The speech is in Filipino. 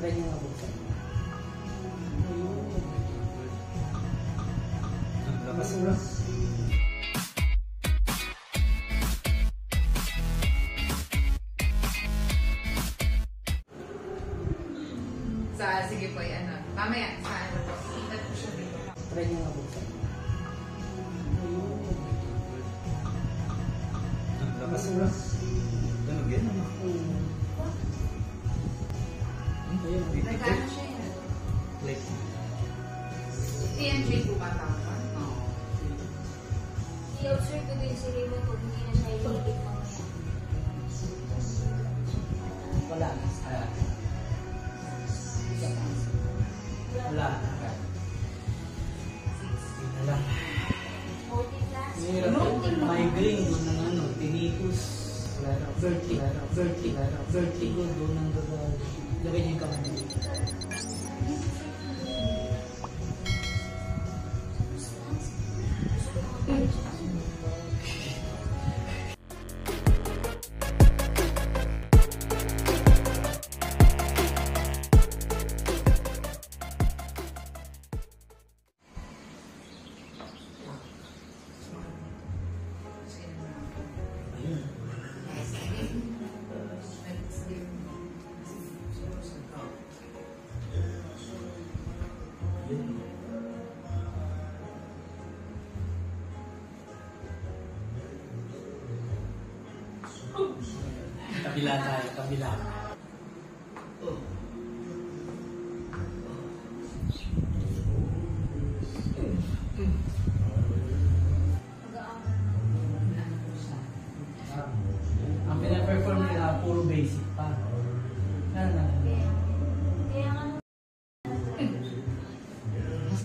Try nyo nga buksan. Lakas mo. Sige po, ano. Mamaya, sa ano po. Iibat po siya dito. Try nyo nga buksan. Lakas mo. Danog yan, ano? Nagkano siya yun? Like, TMJ po ba tawag? oo. I-observe ko din si Raymond kung hindi na siya ililipit mamaya. Wala. Wala. Wala. 40 class. Mahirap yun. Migraine doon ng ano, tinnitus. Vertigo doon ng lagay niya yung kamay niya. Kabila tayo, kabila.